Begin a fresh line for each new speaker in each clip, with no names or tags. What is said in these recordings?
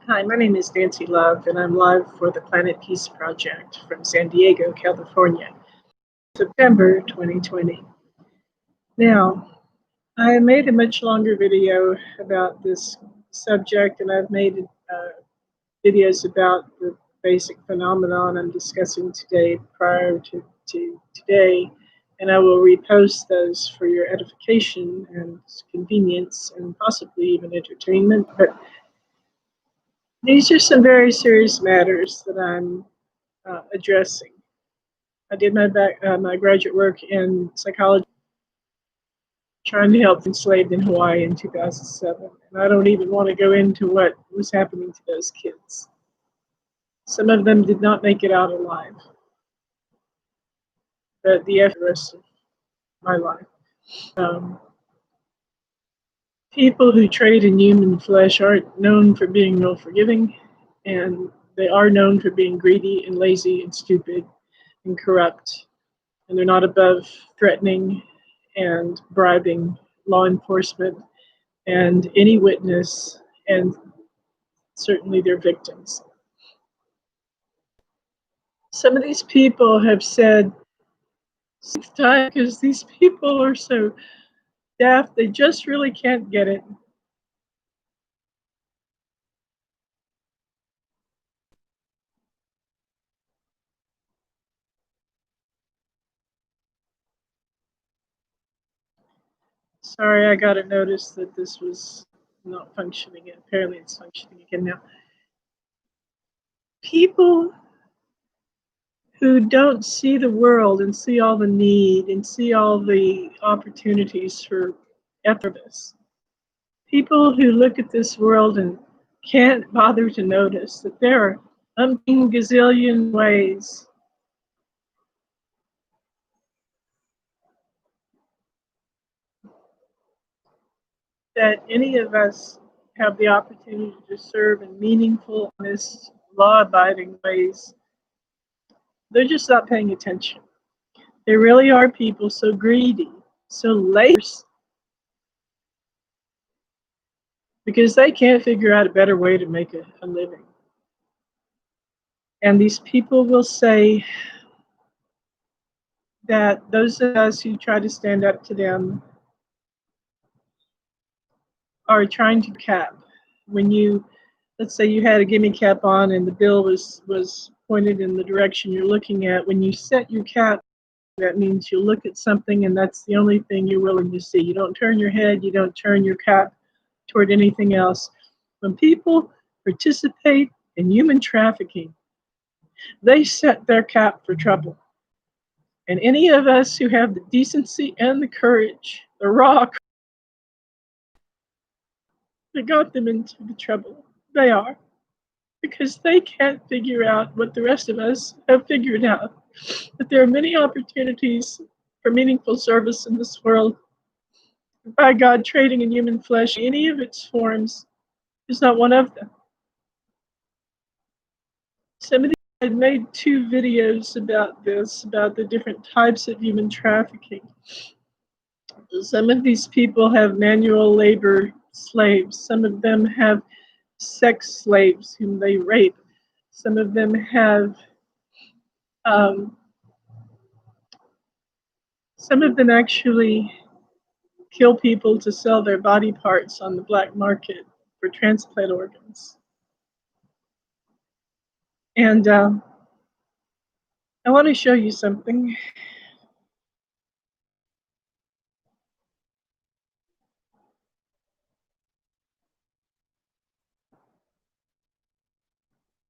Hi, my name is Nancy Love, and I'm live for the Planet Peace Project from San Diego, California, September 2020. Now, I made a much longer video about this subject, and I've made videos about the basic phenomenon I'm discussing today prior to today, and I will repost those for your edification and convenience and possibly even entertainment. But these are some very serious matters that I'm addressing. I did my graduate work in psychology, trying to help enslaved in Hawaii in 2007, and I don't even want to go into what was happening to those kids. Some of them did not make it out alive, but the rest of my life. Um, People who trade in human flesh aren't known for being real forgiving, and they are known for being greedy and lazy and stupid and corrupt, and they're not above threatening and bribing law enforcement and any witness, and certainly their victims. Some of these people have said, because these people are so daft, they just really can't get it. Sorry, I got a notice that this was not functioning. Apparently it's functioning again now. People who don't see the world and see all the need and see all the opportunities for ethos. People who look at this world and can't bother to notice that there are umpteen gazillion ways that any of us have the opportunity to serve in meaningful, honest, law-abiding ways. They're just not paying attention. There really are people so greedy, so lazy, because they can't figure out a better way to make a living. And these people will say that those of us who try to stand up to them are trying to cap. When you, let's say you had a gimme cap on and the bill was pointed in the direction you're looking at, when you set your cap, that means you look at something and that's the only thing you're willing to see. You don't turn your head, you don't turn your cap toward anything else. When people participate in human trafficking, they set their cap for trouble. And any of us who have the decency and the courage, the raw, that got them into the trouble, they are. Because they can't figure out what the rest of us have figured out, that there are many opportunities for meaningful service in this world. By God, trading in human flesh, any of its forms, is not one of them. Somebody had made 2 videos about this, about the different types of human trafficking. Some of these people have manual labor slaves. Some of them have sex slaves whom they rape. Some of them have, some of them actually kill people to sell their body parts on the black market for transplant organs. And I want to show you something.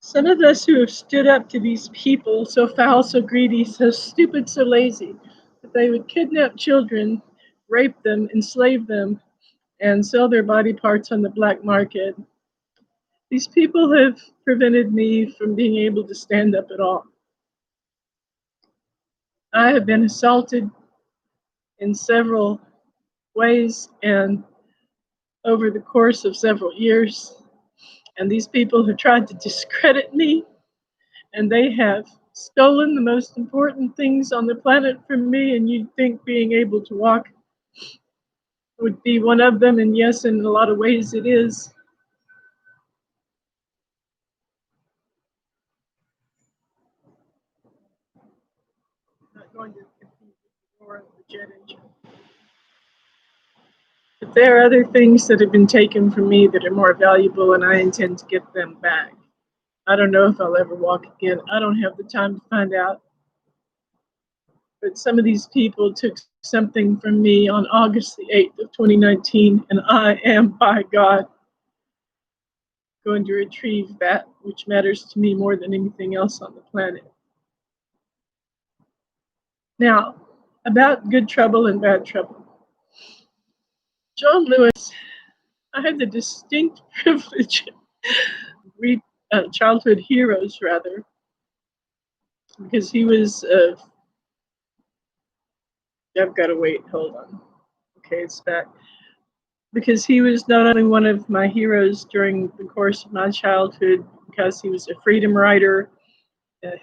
Some of us who have stood up to these people, so foul, so greedy, so stupid, so lazy, that they would kidnap children, rape them, enslave them, and sell their body parts on the black market. These people have prevented me from being able to stand up at all. I have been assaulted in several ways and over the course of several years. And these people have tried to discredit me, and they have stolen the most important things on the planet from me, and you'd think being able to walk would be one of them, and yes, in a lot of ways it is. But there are other things that have been taken from me that are more valuable, and I intend to get them back. I don't know if I'll ever walk again. I don't have the time to find out. But some of these people took something from me on August the 8th of 2019, and I am, by God, going to retrieve that which matters to me more than anything else on the planet. Now, about good trouble and bad trouble. John Lewis, I had the distinct privilege of read childhood heroes, rather, because he was, I've got to wait, hold on. Okay, it's back. Because he was not only one of my heroes during the course of my childhood, because he was a freedom rider,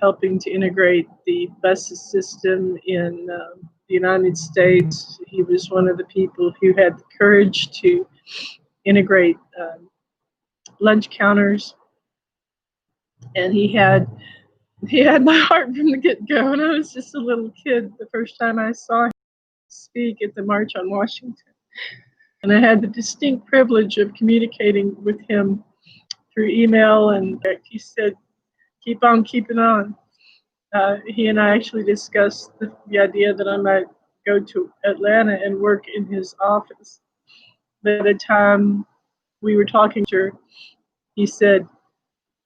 helping to integrate the bus system in the United States. He was one of the people who had the courage to integrate lunch counters, and he had my heart from the get-go. And I was just a little kid the first time I saw him speak at the March on Washington. And I had the distinct privilege of communicating with him through email, and he said, "Keep on keeping on." He and I actually discussed the idea that I might go to Atlanta and work in his office. By the time we were talking to her, he said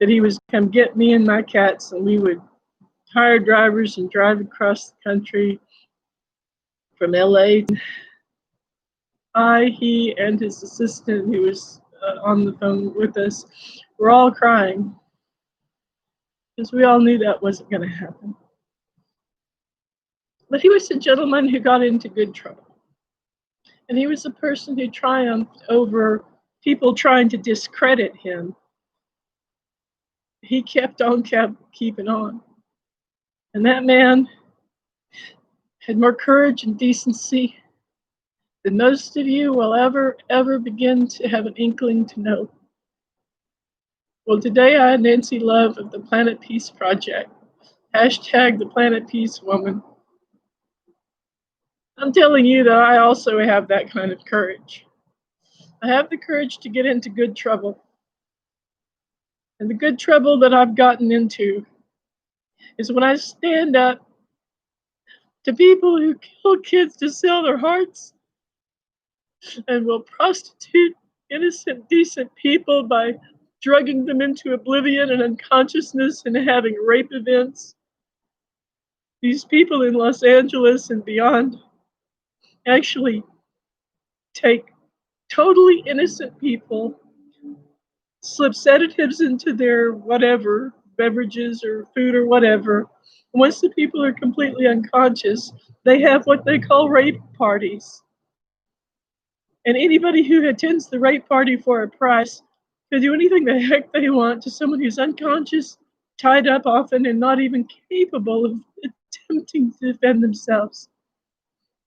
that he was come get me and my cats, and we would hire drivers and drive across the country from LA. He, and his assistant, who was on the phone with us, were all crying because we all knew that wasn't going to happen. But he was a gentleman who got into good trouble. And he was a person who triumphed over people trying to discredit him. He kept on keeping on. And that man had more courage and decency than most of you will ever begin to have an inkling to know. Well, today I, Nancy Love of the Planet Peace Project, hashtag the Planet Peace Woman, I'm telling you that I also have that kind of courage. I have the courage to get into good trouble. And the good trouble that I've gotten into is when I stand up to people who kill kids to sell their hearts and will prostitute innocent, decent people by drugging them into oblivion and unconsciousness and having rape events. These people in Los Angeles and beyond actually take totally innocent people, slip sedatives into their whatever, beverages or food or whatever. Once the people are completely unconscious, they have what they call rape parties. And anybody who attends the rape party for a price can do anything the heck they want to someone who's unconscious, tied up often, and not even capable of attempting to defend themselves.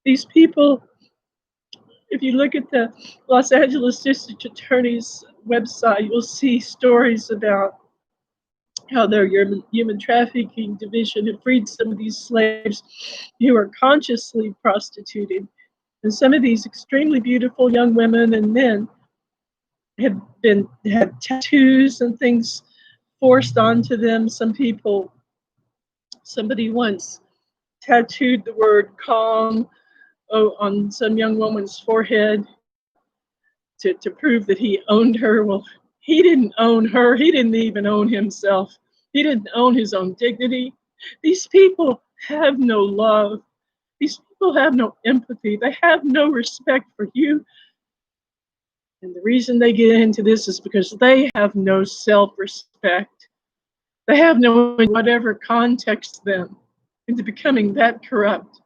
These people, if you look at the Los Angeles District Attorney's website, you'll see stories about how their human trafficking division had freed some of these slaves who are consciously prostituted. And some of these extremely beautiful young women and men had tattoos and things forced onto them. Somebody once tattooed the word calm on some young woman's forehead to prove that he owned her. Well, he didn't own her. He didn't even own himself. He didn't own his own dignity. These people have no love. These people have no empathy. They have no respect for you. And the reason they get into this is because they have no self-respect. They have no whatever context them into becoming that corrupt.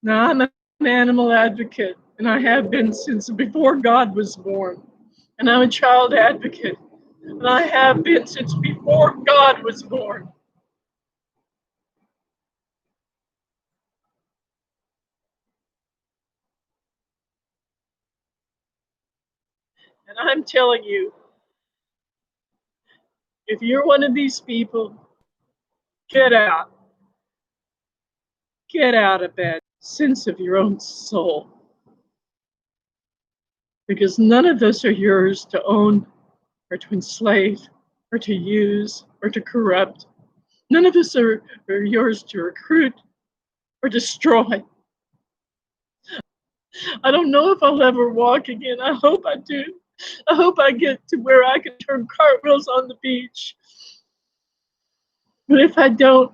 Now, I'm an animal advocate, and I have been since before God was born. And I'm a child advocate, and I have been since before God was born. And I'm telling you, if you're one of these people, get out. Get out of bed. sense of your own soul. Because none of us are yours to own or to enslave or to use or to corrupt. None of us are yours to recruit or destroy. I don't know if I'll ever walk again. I hope I do. I hope I get to where I can turn cartwheels on the beach. But if I don't,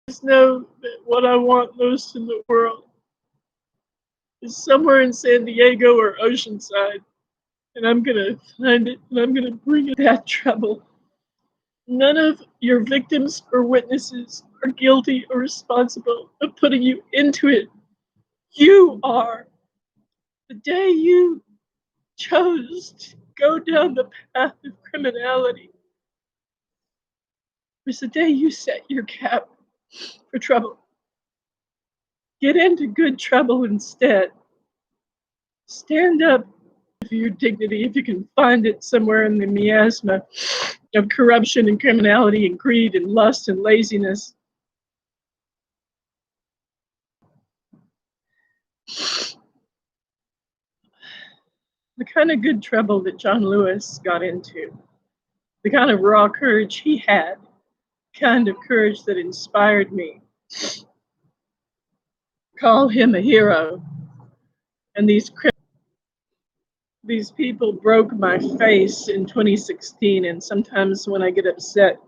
just know that what I want most in the world is somewhere in San Diego or Oceanside. And I'm going to find it and I'm going to bring it that trouble. None of your victims or witnesses are guilty or responsible of putting you into it. You are. The day you chose to go down the path of criminality was the day you set your cap for trouble. Get into good trouble instead. Stand up for your dignity if you can find it somewhere in the miasma of corruption and criminality and greed and lust and laziness. The kind of good trouble that John Lewis got into, the kind of raw courage he had, the kind of courage that inspired me. Call him a hero. And these people broke my face in 2016, and sometimes when I get upset,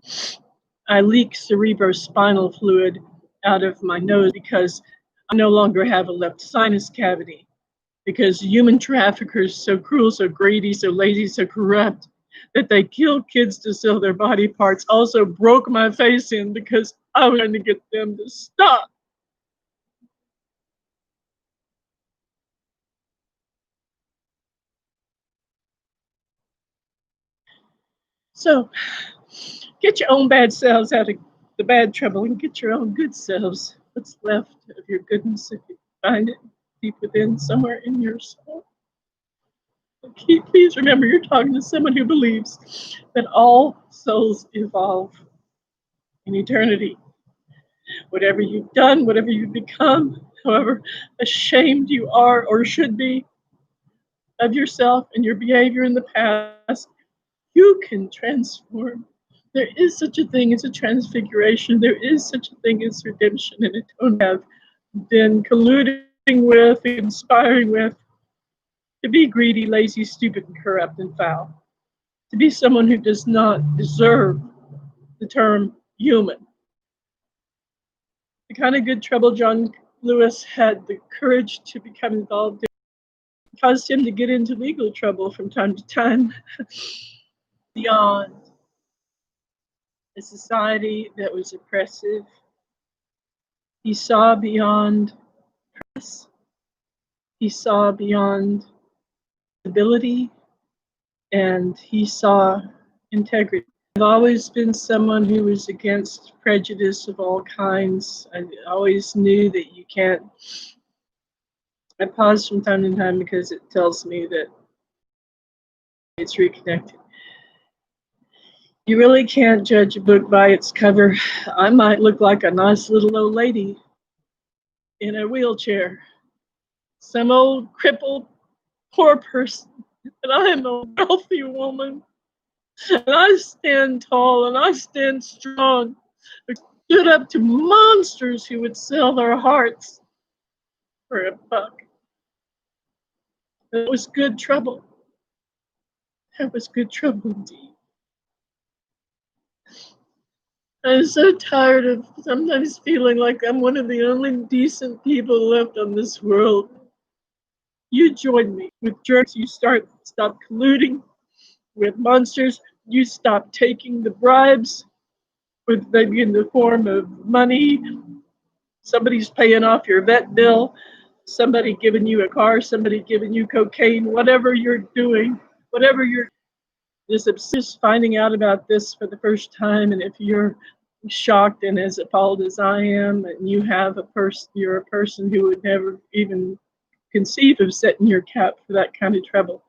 I leak cerebrospinal fluid out of my nose because I no longer have a left sinus cavity. Because human traffickers, so cruel, so greedy, so lazy, so corrupt, that they kill kids to sell their body parts, also broke my face in because I was trying to get them to stop. So get your own bad selves out of the bad trouble and get your own good selves. What's left of your goodness, if you find it deep within, somewhere in your soul. Please remember, you're talking to someone who believes that all souls evolve in eternity. Whatever you've done, whatever you've become, however ashamed you are or should be of yourself and your behavior in the past, you can transform. There is such a thing as a transfiguration. There is such a thing as redemption, and it don't have been colluding with, inspiring with, to be greedy, lazy, stupid, and corrupt and foul. To be someone who does not deserve the term human. The kind of good trouble John Lewis had the courage to become involved in caused him to get into legal trouble from time to time. Beyond a society that was oppressive, he saw beyond press, he saw beyond ability, and he saw integrity. I've always been someone who was against prejudice of all kinds. I always knew that you can't. I pause from time to time because it tells me that it's reconnected. You really can't judge a book by its cover. I might look like a nice little old lady in a wheelchair, some old crippled poor person, and I am a wealthy woman. And I stand tall and I stand strong. I stood up to monsters who would sell their hearts for a buck. It was good trouble. That was good trouble indeed. I'm so tired of sometimes feeling like I'm one of the only decent people left on this world. You join me with jerks. You stop colluding with monsters. You stop taking the bribes, with maybe in the form of money. Somebody's paying off your vet bill. Somebody giving you a car. Somebody giving you cocaine. Whatever you're doing, whatever you're just obsessed finding out about this for the first time, and if you're shocked and as appalled as I am, and you're a person who would never even conceive of setting your cap for that kind of trouble,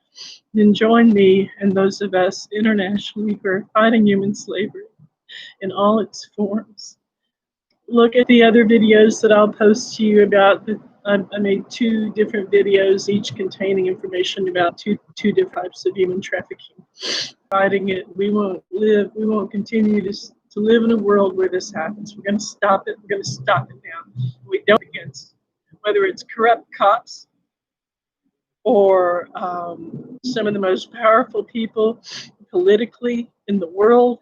then join me and those of us internationally for fighting human slavery in all its forms. look at the other videos that I'll post to you about I made 2 different videos, each containing information about two different types of human trafficking. Fighting it, we won't continue to live in a world where this happens. We're going to stop it. We're going to stop it now. We don't against whether it's corrupt cops or some of the most powerful people politically in the world.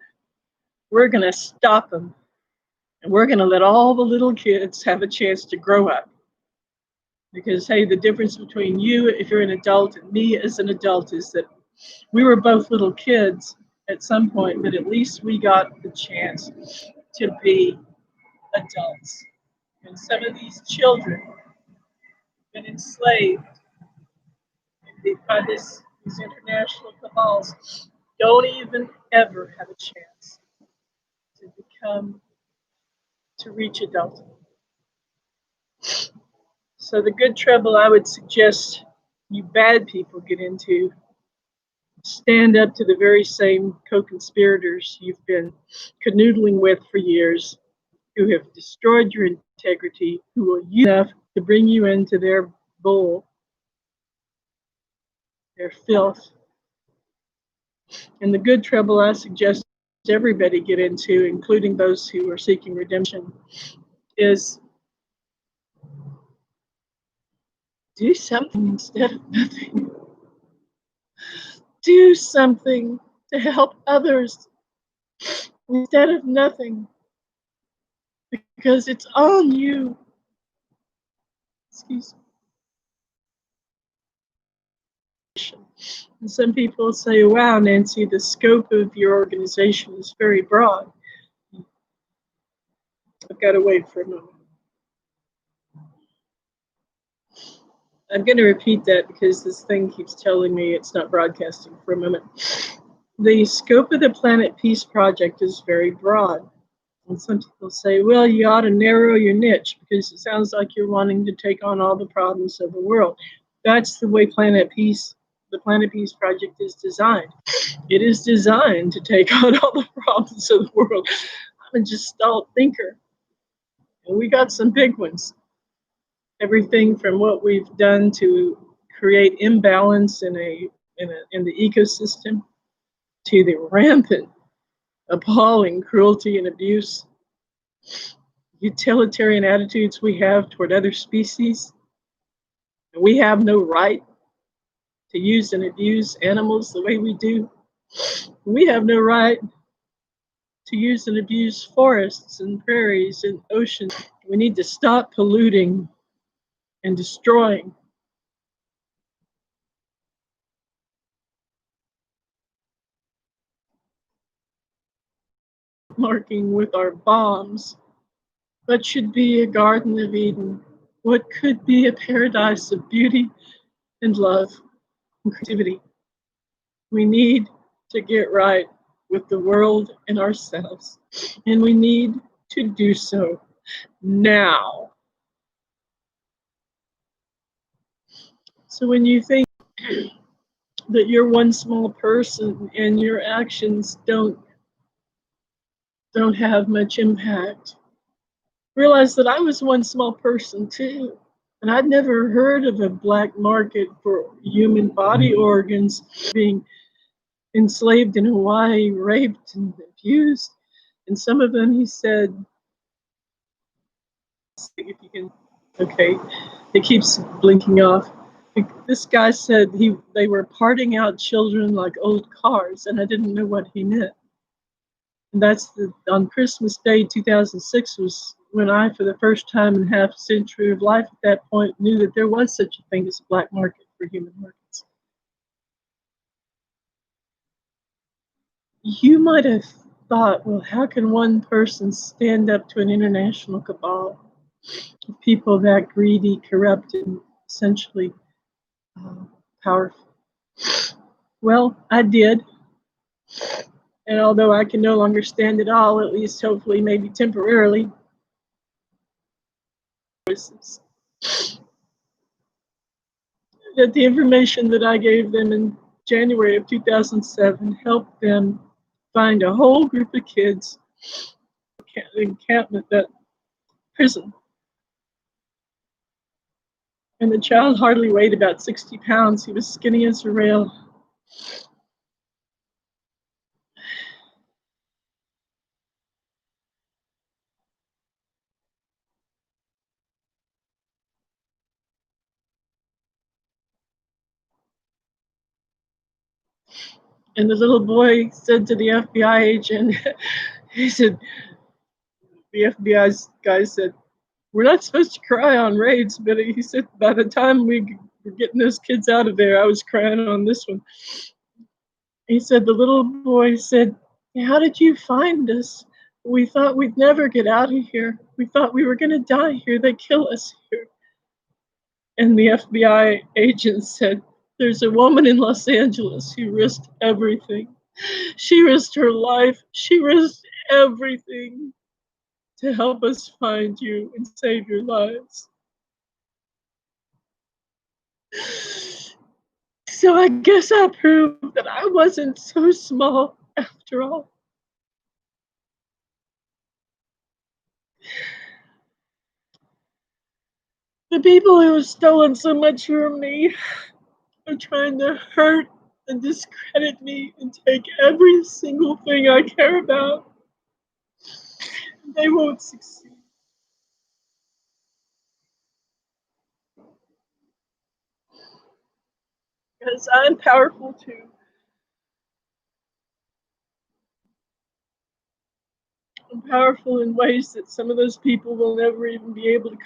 We're going to stop them. And we're going to let all the little kids have a chance to grow up. Because, hey, the difference between you, if you're an adult, and me as an adult is that we were both little kids at some point, but at least we got the chance to be adults. And some of these children have been enslaved by these international cabals, don't even ever have a chance to reach adulthood. So the good trouble I would suggest you bad people get into, stand up to the very same co-conspirators you've been canoodling with for years, who have destroyed your integrity, who will use enough to bring you into their bowl, their filth. And the good trouble I suggest everybody get into, including those who are seeking redemption, is do something instead of nothing. Do something to help others instead of nothing, because it's on you. Excuse me. And some people say, wow, Nancy, the scope of your organization is very broad. I've got to wait for a moment. I'm going to repeat that because this thing keeps telling me it's not broadcasting for a moment. The scope of the Planet Peace Project is very broad. And some people say, well, you ought to narrow your niche because it sounds like you're wanting to take on all the problems of the world. That's the way the Planet Peace Project is designed. It is designed to take on all the problems of the world. I'm a gestalt thinker. And we got some big ones. Everything from what we've done to create imbalance in the ecosystem, to the rampant, appalling cruelty and abuse, utilitarian attitudes we have toward other species. And we have no right to use and abuse animals the way we do. We have no right to use and abuse forests and prairies and oceans. We need to stop polluting and destroying. Marking with our bombs what should be a Garden of Eden, what could be a paradise of beauty and love and creativity. We need to get right with the world and ourselves, and we need to do so now. So when you think that you're one small person and your actions don't have much impact, realize that I was one small person too. And I'd never heard of a black market for human body organs being enslaved in Hawaii, raped and abused. And some of them, he said, if you can, okay, it keeps blinking off. This guy said they were parting out children like old cars, and I didn't know what he meant. And that's on Christmas Day 2006 was when I, for the first time in half a century of life at that point, knew that there was such a thing as a black market for human organs. You might have thought, well, how can one person stand up to an international cabal of people that greedy, corrupt, and essentially powerful? Well, I did. And although I can no longer stand it all, at least hopefully maybe temporarily, that the information that I gave them in January of 2007 helped them find a whole group of kids, encampment that prison. And the child hardly weighed about 60 pounds. He was skinny as a rail. And the little boy said to the FBI agent, he said, the FBI guy said, "We're not supposed to cry on raids," but he said, by the time we were getting those kids out of there, I was crying on this one. He said, the little boy said, "How did you find us? We thought we'd never get out of here. We thought we were going to die here. They kill us here." And the FBI agent said, "There's a woman in Los Angeles who risked everything. She risked her life. She risked everything to help us find you and save your lives." So I guess I proved that I wasn't so small after all. The people who have stolen so much from me are trying to hurt and discredit me and take every single thing I care about. They won't succeed. Because I'm powerful too. I'm powerful in ways that some of those people will never even be able to.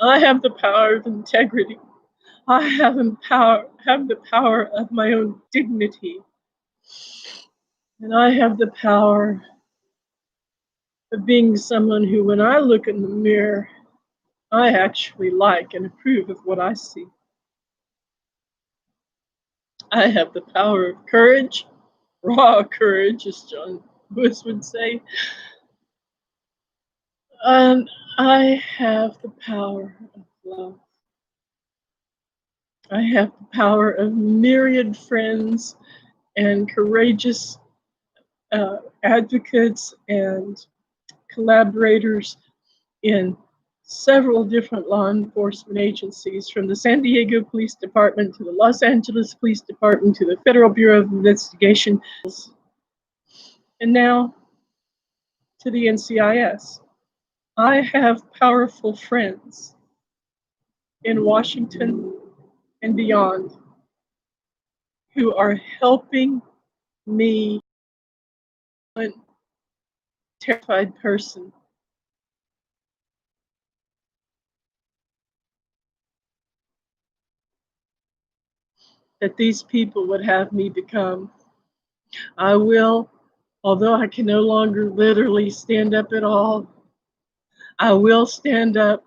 I have the power of integrity. I have the power of my own dignity. And I have the power of being someone who, when I look in the mirror, I actually like and approve of what I see. I have the power of courage, raw courage, as John Lewis would say. And I have the power of love. I have the power of myriad friends and courageous advocates and collaborators in several different law enforcement agencies, from the San Diego Police Department to the Los Angeles Police Department to the Federal Bureau of Investigation, and now to the NCIS. I have powerful friends in Washington and beyond who are helping me, a terrified person, that these people would have me become. I will, although I can no longer literally stand up at all, I will stand up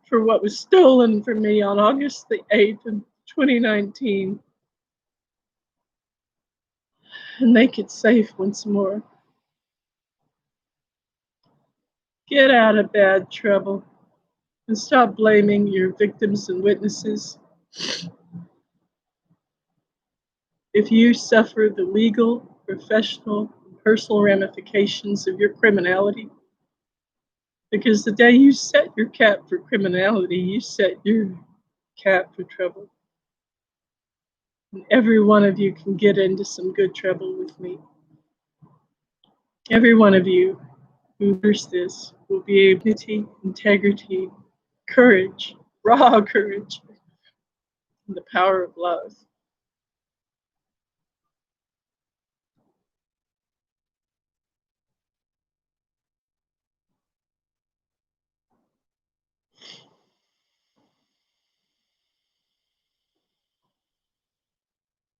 for what was stolen from me on August the 8th of 2019 and make it safe once more. Get out of bad trouble and stop blaming your victims and witnesses. If you suffer the legal, professional, and personal ramifications of your criminality, because the day you set your cap for criminality, you set your cap for trouble. And every one of you can get into some good trouble with me. Every one of you who hears this will be able to integrity, courage, raw courage, and the power of love.